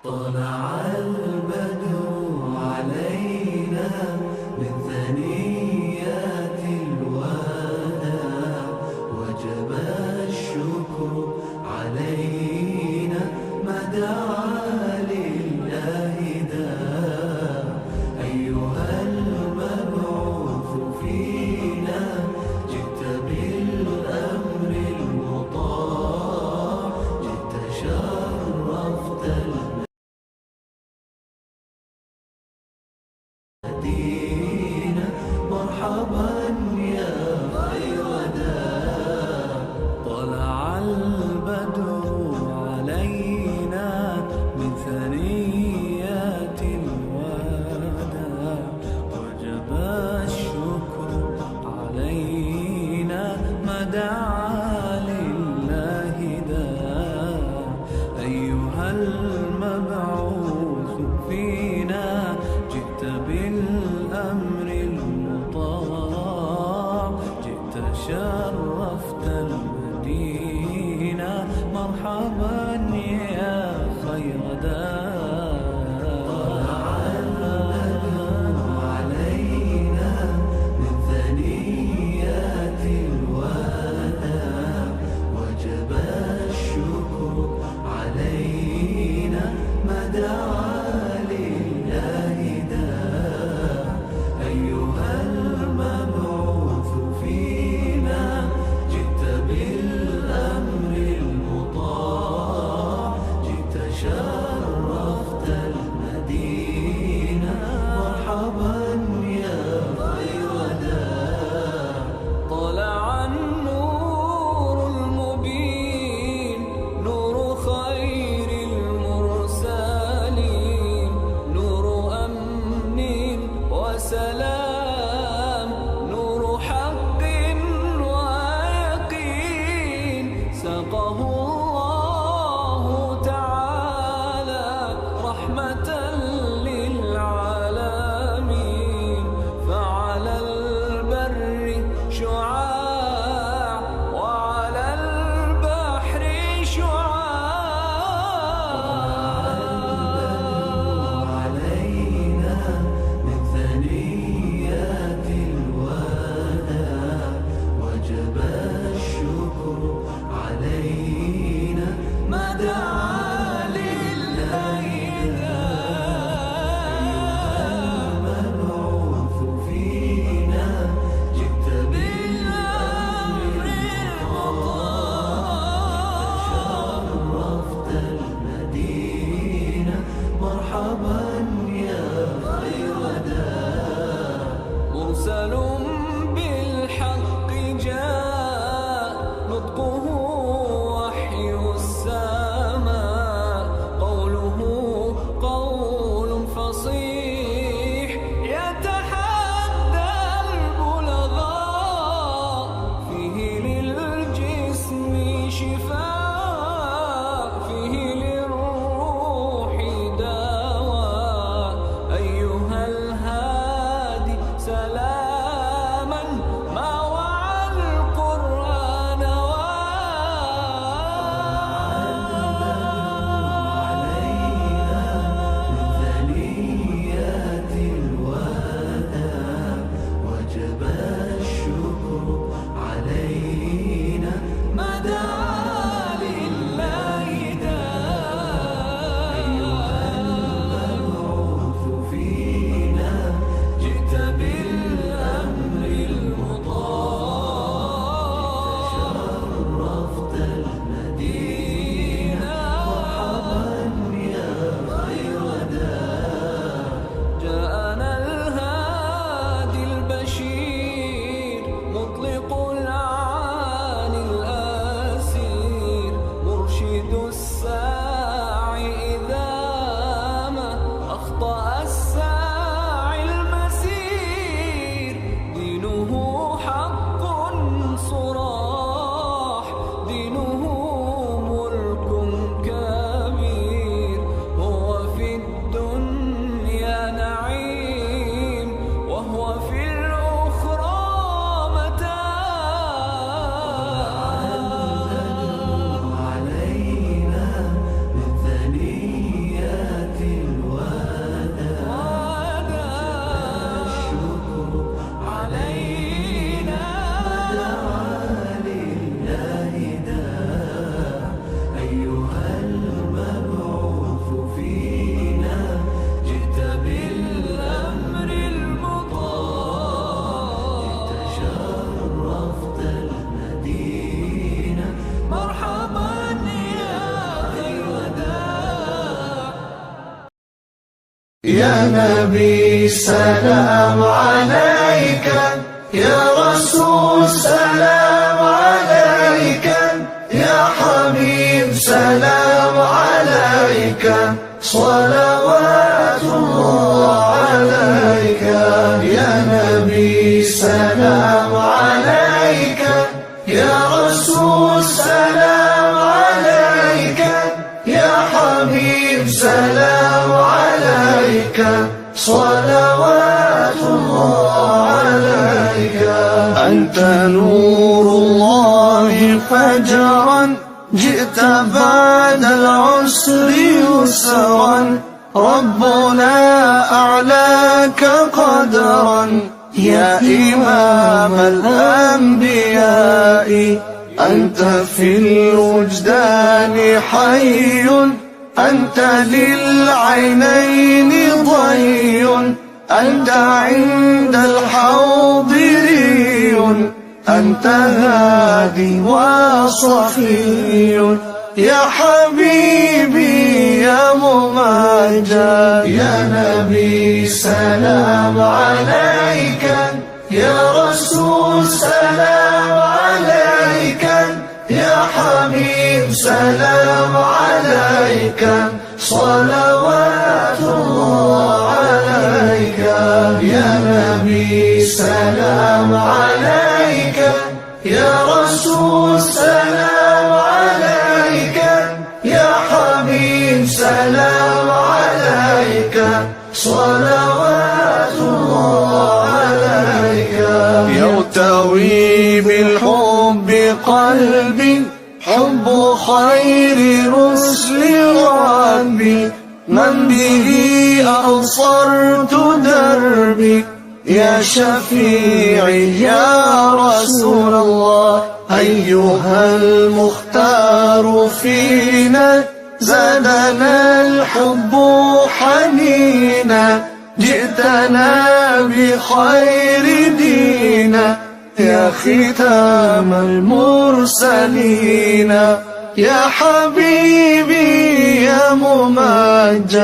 طلع البدر علينا من ثنيات الوداع، وجب الشكر علينا ما دعا لله داع. أيها المبعوث فينا جئت بالأمر المطاع، جئت شرفت المدينة. مرحبا يا خير داع. طلع البدر علينا من ثنيات الوداع، وجب الشكر علينا ما دعا لله داع. أيها المبعوث فينا جئت بالأمر المطاع، جئت شرفت المدينة. مرحبا يا خير داع. طلع البدر علينا من ثنيات الوداع، وجب الشكر علينا ما يا نبي سلام عليك، يا رسول سلام عليك، يا حبيب سلام عليك، صلوات الله عليك. يا نبي سلام عليك، يا رسول سلام عليك، يا حبيب سلام عليك، صلوات الله عليك. أنت نور الله فجرا، جئت بعد العسر يسرا، ربنا أعلاك قدرا، يا إمام الأنبياء. أنت في الوجدان حي، أنت للعينين ضي، أنت عند الحوض ري، أنت هادي وصفي، يا حبيبي يا ممجد. يا نبي سلام عليك، يا رسول سلام عليك، يا حبيب سلام عليك، صلوات الله عليك. يا نبي سلام عليك، يا رسول سلام عليك، يا حبيب سلام عليك، صلوات الله عليك. يرتوي بالحب قلبي، حب خير رسل ربي، من به أبصرت دربي، يا شفيعي يا رسول الله. أيها المختار فينا، زادنا الحب حنينا، جئتنا بخير دينا، يا ختام المرسلين، يا حبيبي يا ممجد.